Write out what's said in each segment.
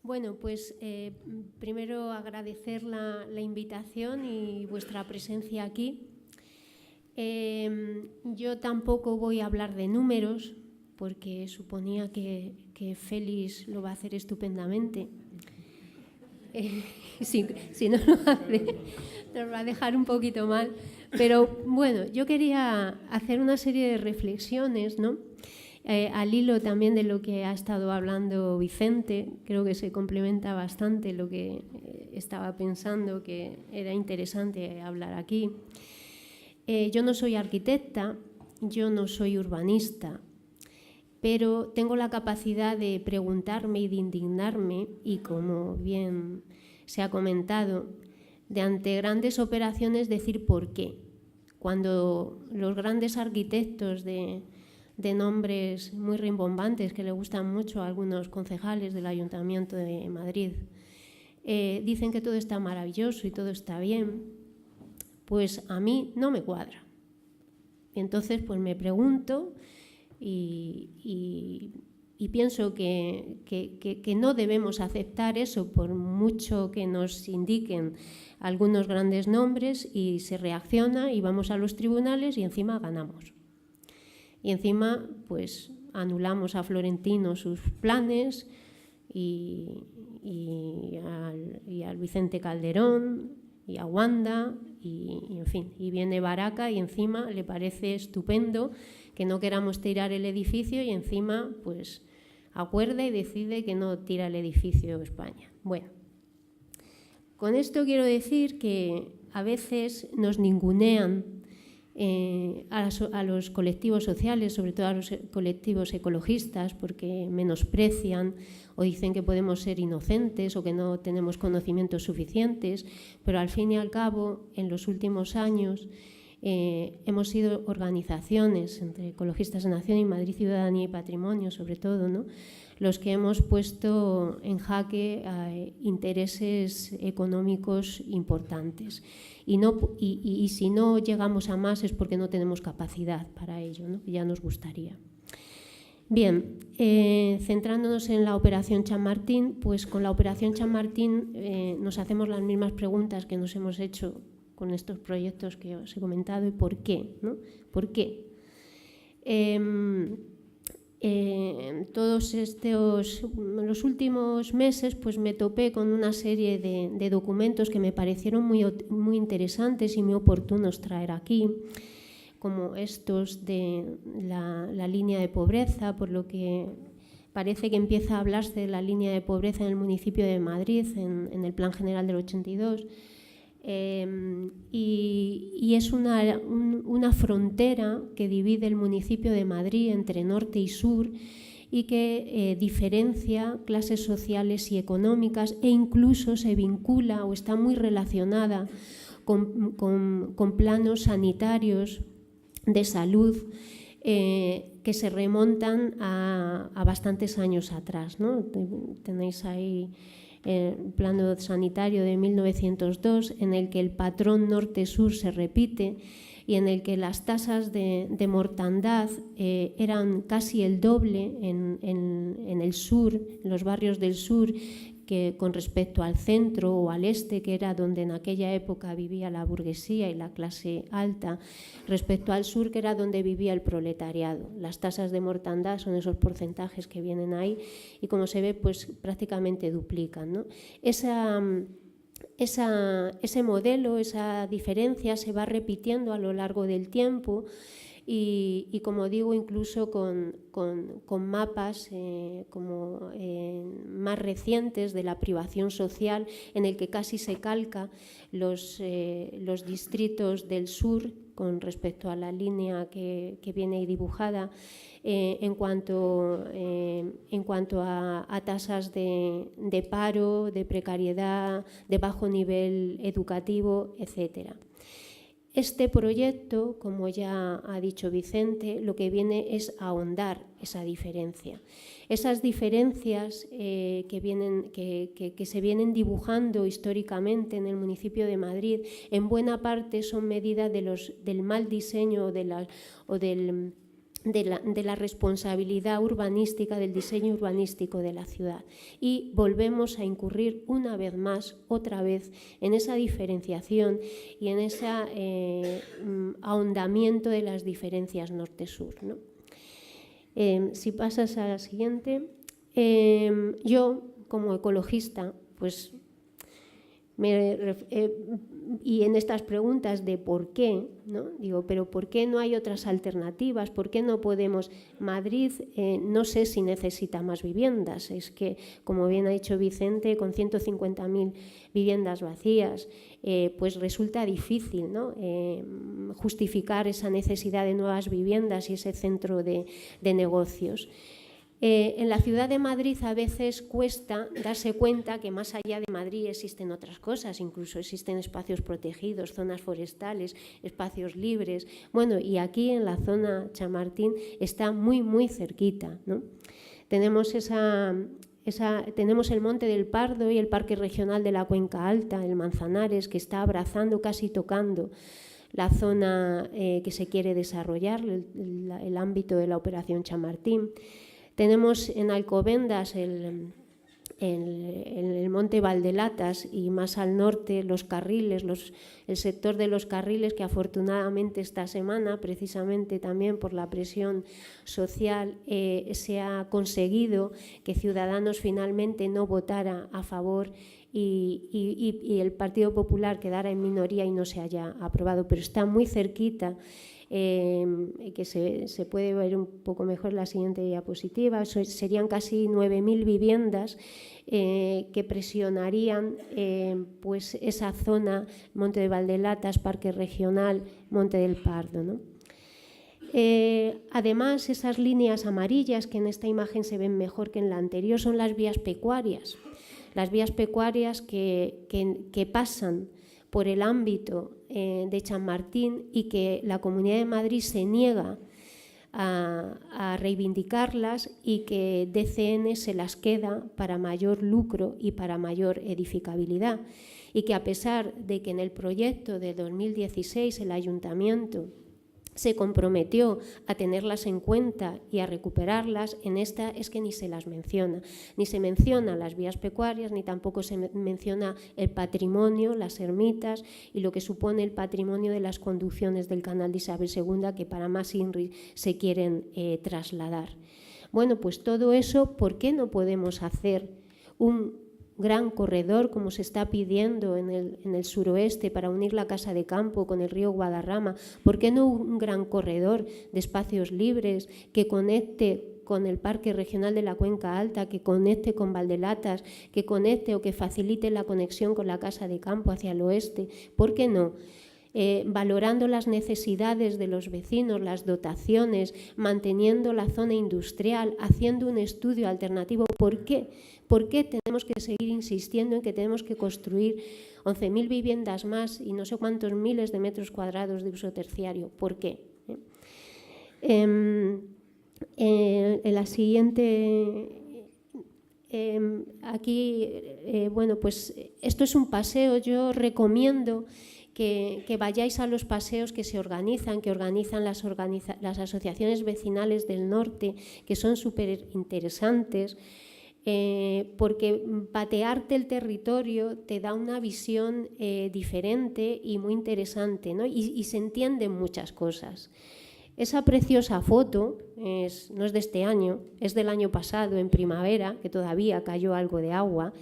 Bueno, pues primero agradecer la invitación y vuestra presencia aquí. Yo tampoco voy a hablar de números, porque suponía que Félix lo va a hacer estupendamente. Si no, nos va a dejar un poquito mal. Pero bueno, yo quería hacer una serie de reflexiones, ¿no? Al hilo también de lo que ha estado hablando Vicente. Creo que se complementa bastante lo que estaba pensando, que era interesante hablar aquí. Yo no soy arquitecta, yo no soy urbanista, pero tengo la capacidad de preguntarme y de indignarme, y como bien se ha comentado, de ante grandes operaciones decir por qué. Cuando los grandes arquitectos de nombres muy rimbombantes que le gustan mucho a algunos concejales del Ayuntamiento de Madrid dicen que todo está maravilloso y todo está bien, pues a mí no me cuadra. Y entonces pues me pregunto y pienso que no debemos aceptar eso por mucho que nos indiquen algunos grandes nombres, y se reacciona y vamos a los tribunales y encima ganamos. Y encima pues anulamos a Florentino sus planes y al Vicente Calderón y a Wanda y en fin, y viene Baraca y encima le parece estupendo que no queramos tirar el edificio y encima pues acuerda y decide que no tira el edificio España. Bueno, con esto quiero decir que a veces nos ningunean a los colectivos sociales, sobre todo a los colectivos ecologistas, porque menosprecian o dicen que podemos ser inocentes o que no tenemos conocimientos suficientes, pero al fin y al cabo, en los últimos años hemos sido organizaciones entre Ecologistas en Acción y Madrid Ciudadanía y Patrimonio, sobre todo, ¿no?, los que hemos puesto en jaque intereses económicos importantes. Y si no llegamos a más es porque no tenemos capacidad para ello, ¿no?, que ya nos gustaría. Bien, centrándonos en la Operación Chamartín, pues con la Operación Chamartín nos hacemos las mismas preguntas que nos hemos hecho con estos proyectos que os he comentado. ¿Y por qué, no? ¿Por qué? Los últimos meses pues me topé con una serie de documentos que me parecieron muy interesantes y muy oportunos traer aquí, como estos de la línea de pobreza, por lo que parece que empieza a hablarse de la línea de pobreza en el municipio de Madrid, en el Plan General del 82, y es una frontera que divide el municipio de Madrid entre norte y sur y que diferencia clases sociales y económicas, e incluso se vincula o está muy relacionada con planos sanitarios de salud que se remontan a bastantes años atrás, ¿no? Tenéis ahí el plano sanitario de 1902, en el que el patrón norte-sur se repite y en el que las tasas de mortandad eran casi el doble en el sur, en los barrios del sur, que con respecto al centro o al este, que era donde en aquella época vivía la burguesía y la clase alta, respecto al sur, que era donde vivía el proletariado. Las tasas de mortandad son esos porcentajes que vienen ahí y, como se ve, pues prácticamente duplican, ¿no? Ese modelo, esa diferencia se va repitiendo a lo largo del tiempo. Y como digo, incluso con mapas más recientes de la privación social, en el que casi se calca los distritos del sur con respecto a la línea que viene ahí dibujada, en cuanto a tasas de paro, de precariedad, de bajo nivel educativo, etcétera. Este proyecto, como ya ha dicho Vicente, lo que viene es ahondar esa diferencia. Esas diferencias que se vienen dibujando históricamente en el municipio de Madrid, en buena parte son medida del mal diseño o del de la responsabilidad urbanística, del diseño urbanístico de la ciudad. Y volvemos a incurrir una vez más, otra vez, en esa diferenciación y en ese ahondamiento de las diferencias norte-sur, ¿no? Si pasas a la siguiente, yo como ecologista, pues y en estas preguntas de por qué, ¿no? Digo, pero ¿por qué no hay otras alternativas? ¿Por qué no podemos? Madrid, no sé si necesita más viviendas. Es que, como bien ha dicho Vicente, con 150.000 viviendas vacías, pues resulta difícil, ¿no? Justificar esa necesidad de nuevas viviendas y ese centro de negocios. En la ciudad de Madrid a veces cuesta darse cuenta que más allá de Madrid existen otras cosas, incluso existen espacios protegidos, zonas forestales, espacios libres. Bueno, y aquí en la zona Chamartín está muy, muy cerquita, ¿no? Tenemos tenemos el Monte del Pardo y el Parque Regional de la Cuenca Alta, el Manzanares, que está abrazando, casi tocando la zona que se quiere desarrollar, el ámbito de la Operación Chamartín. Tenemos en Alcobendas el Monte Valdelatas y más al norte los carriles, el sector de los carriles, que afortunadamente esta semana, precisamente también por la presión social, se ha conseguido que Ciudadanos finalmente no votara a favor y el Partido Popular quedara en minoría y no se haya aprobado, pero está muy cerquita. Que se puede ver un poco mejor en la siguiente diapositiva. Serían casi 9.000 viviendas que presionarían pues esa zona, Monte de Valdelatas, Parque Regional, Monte del Pardo, ¿no? Además, esas líneas amarillas que en esta imagen se ven mejor que en la anterior son las vías pecuarias. Las vías pecuarias que pasan por el ámbito de Chamartín y que la Comunidad de Madrid se niega a reivindicarlas y que DCN se las queda para mayor lucro y para mayor edificabilidad. Y que a pesar de que en el proyecto de 2016 el Ayuntamiento se comprometió a tenerlas en cuenta y a recuperarlas, en esta es que ni se las menciona. Ni se menciona las vías pecuarias, ni tampoco se menciona el patrimonio, las ermitas y lo que supone el patrimonio de las conducciones del canal de Isabel II, que para más INRI se quieren trasladar. Bueno, pues todo eso, ¿por qué no podemos hacer un gran corredor, como se está pidiendo en el suroeste para unir la Casa de Campo con el río Guadarrama? ¿Por qué no un gran corredor de espacios libres que conecte con el Parque Regional de la Cuenca Alta, que conecte con Valdelatas, que conecte o que facilite la conexión con la Casa de Campo hacia el oeste? ¿Por qué no? Valorando las necesidades de los vecinos, las dotaciones, manteniendo la zona industrial, haciendo un estudio alternativo. ¿Por qué? ¿Por qué tenemos que seguir insistiendo en que tenemos que construir 11.000 viviendas más y no sé cuántos miles de metros cuadrados de uso terciario? ¿Por qué? En la siguiente... aquí, bueno, pues esto es un paseo. Yo recomiendo que vayáis a los paseos que se organizan, las asociaciones vecinales del norte, que son súper interesantes, porque patearte el territorio te da una visión diferente y muy interesante, ¿no? Y se entienden muchas cosas. Esa preciosa foto no es de este año, es del año pasado, en primavera, que todavía cayó algo de agua,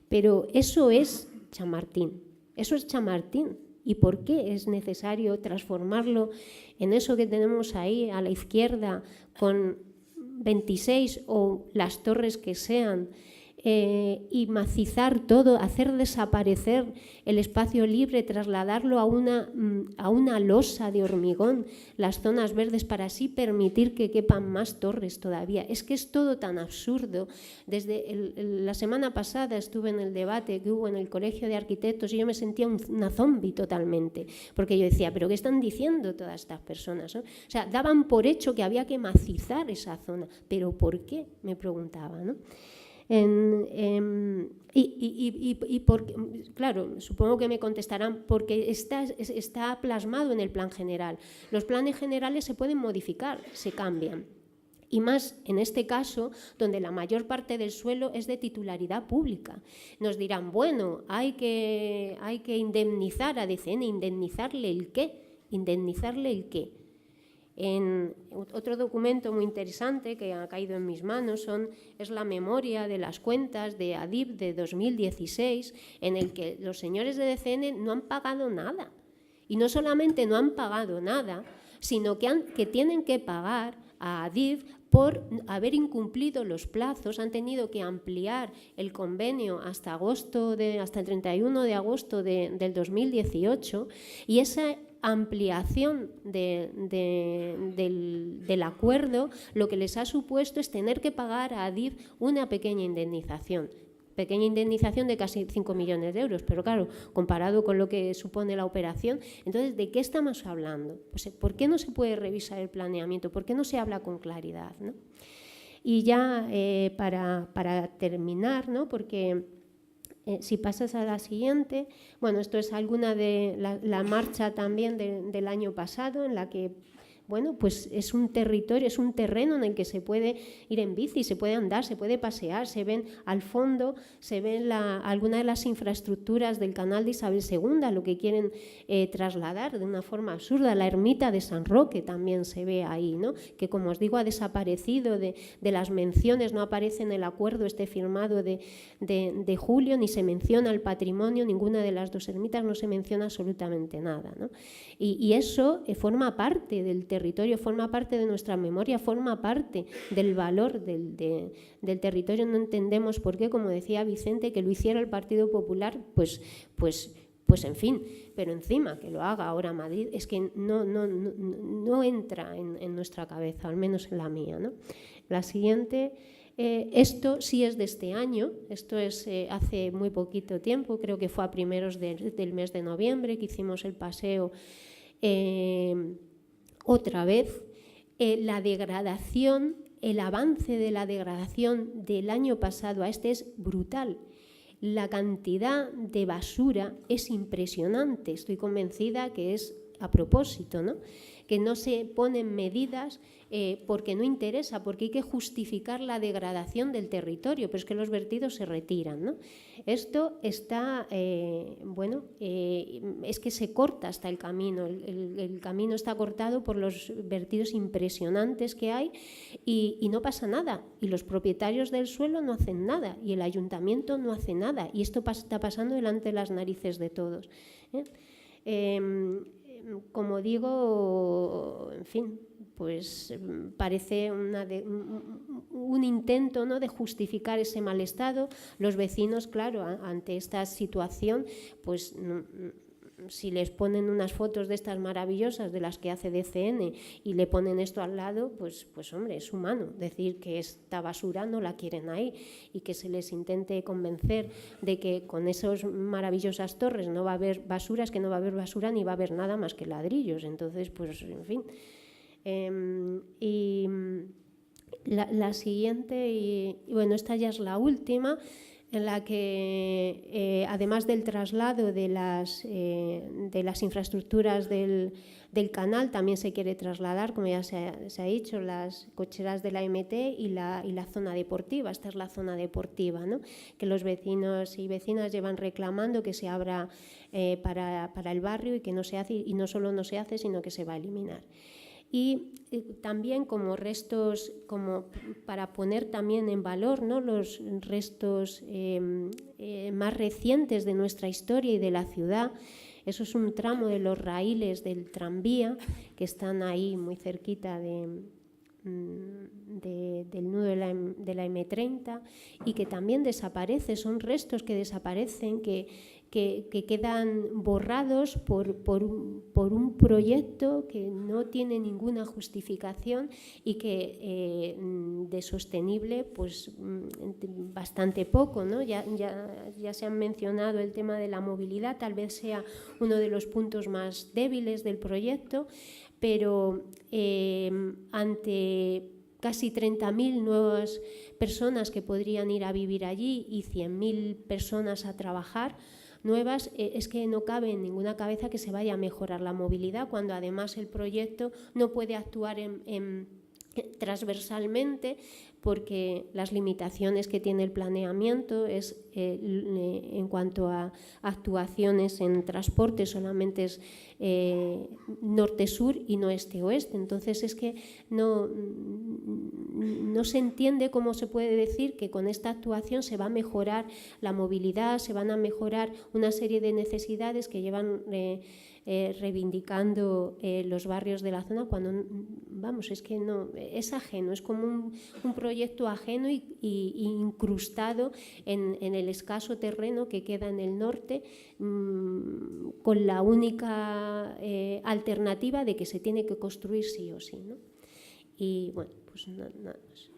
pero eso es Chamartín, eso es Chamartín. ¿Y por qué es necesario transformarlo en eso que tenemos ahí a la izquierda con 26 o las torres que sean? Y macizar todo, hacer desaparecer el espacio libre, trasladarlo a una losa de hormigón, las zonas verdes, para así permitir que quepan más torres todavía. Es que es todo tan absurdo. Desde la semana pasada estuve en el debate que hubo en el Colegio de Arquitectos y yo me sentía una zombie totalmente, porque yo decía, ¿pero qué están diciendo todas estas personas, ¿no? O sea, daban por hecho que había que macizar esa zona. ¿Pero por qué?, me preguntaba, ¿no? claro, supongo que me contestarán, porque está plasmado en el plan general. Los planes generales se pueden modificar, se cambian. Y más en este caso, donde la mayor parte del suelo es de titularidad pública. Nos dirán, bueno, hay que indemnizar a DCN. ¿Indemnizarle el qué? ¿Indemnizarle el qué? En otro documento muy interesante que ha caído en mis manos es la memoria de las cuentas de ADIF de 2016, en el que los señores de DCN no han pagado nada. Y no solamente no han pagado nada, sino que tienen que pagar a ADIF por haber incumplido los plazos. Han tenido que ampliar el convenio hasta el 31 de agosto del 2018, y esa ampliación del acuerdo lo que les ha supuesto es tener que pagar a ADIF una pequeña indemnización de casi 5 millones de euros, pero claro, comparado con lo que supone la operación. Entonces, ¿de qué estamos hablando? Pues, ¿por qué no se puede revisar el planeamiento? ¿Por qué no se habla con claridad, ¿no? Y ya para terminar, ¿no? Porque si pasas a la siguiente, bueno, esto es alguna de la marcha también del año pasado, en la que, bueno, pues es un territorio, es un terreno en el que se puede ir en bici, se puede andar, se puede pasear, se ven al fondo, se ven algunas de las infraestructuras del canal de Isabel II, lo que quieren trasladar de una forma absurda. La ermita de San Roque también se ve ahí, ¿no? Que, como os digo, ha desaparecido de las menciones, no aparece en el acuerdo firmado de julio, ni se menciona el patrimonio, ninguna de las dos ermitas, no se menciona absolutamente nada, ¿no? Y eso forma parte del territorio, forma parte de nuestra memoria, forma parte del valor del territorio. No entendemos por qué, como decía Vicente, que lo hiciera el Partido Popular, pues en fin, pero encima que lo haga ahora Madrid, es que no entra en nuestra cabeza, al menos en la mía, ¿no? La siguiente, esto sí es de este año, esto es hace muy poquito tiempo, creo que fue a primeros del mes de noviembre que hicimos el paseo. Otra vez, la degradación, el avance de la degradación del año pasado a este es brutal. La cantidad de basura es impresionante. Estoy convencida que es a propósito, ¿no? Que no se ponen medidas porque no interesa, porque hay que justificar la degradación del territorio, pero es que los vertidos se retiran, ¿no? Esto está, es que se corta hasta el camino, el camino está cortado por los vertidos impresionantes que hay y no pasa nada, y los propietarios del suelo no hacen nada, y el ayuntamiento no hace nada, y esto está pasando delante de las narices de todos, como digo, en fin, pues parece un intento, ¿no?, de justificar ese mal estado. Los vecinos, claro, ante esta situación, pues si les ponen unas fotos de estas maravillosas de las que hace DCN y le ponen esto al lado, pues hombre, es humano decir que esta basura no la quieren ahí, y que se les intente convencer de que con esas maravillosas torres no va a haber basura, es que no va a haber basura ni va a haber nada más que ladrillos. Entonces, pues en fin. Y la siguiente, y bueno, esta ya es la última, en la que además del traslado de las infraestructuras del canal, también se quiere trasladar, como ya se ha dicho, las cocheras de la MT y la zona deportiva. Esta es la zona deportiva, ¿no?, que los vecinos y vecinas llevan reclamando que se abra para el barrio, y que no se hace, y no solo no se hace, sino que se va a eliminar. Y también como restos, como para poner también en valor, ¿no?, los restos más recientes de nuestra historia y de la ciudad. Eso es un tramo de los raíles del tranvía que están ahí muy cerquita del nudo de la M30, y que también desaparece. Son restos que desaparecen, que quedan borrados por un proyecto que no tiene ninguna justificación, y que de sostenible pues bastante poco, ¿no? Ya se han mencionado el tema de la movilidad, tal vez sea uno de los puntos más débiles del proyecto, pero ante casi 30.000 nuevas personas que podrían ir a vivir allí y 100.000 personas a trabajar nuevas, es que no cabe en ninguna cabeza que se vaya a mejorar la movilidad, cuando además el proyecto no puede actuar transversalmente, porque las limitaciones que tiene el planeamiento es en cuanto a actuaciones en transporte solamente es norte-sur y no este-oeste. Entonces es que no se entiende cómo se puede decir que con esta actuación se va a mejorar la movilidad, se van a mejorar una serie de necesidades que llevan reivindicando los barrios de la zona, cuando, vamos, es que no, es ajeno, es como un proyecto ajeno y incrustado en el escaso terreno que queda en el norte, con la única alternativa de que se tiene que construir sí o sí, ¿no? Y bueno, pues nada más.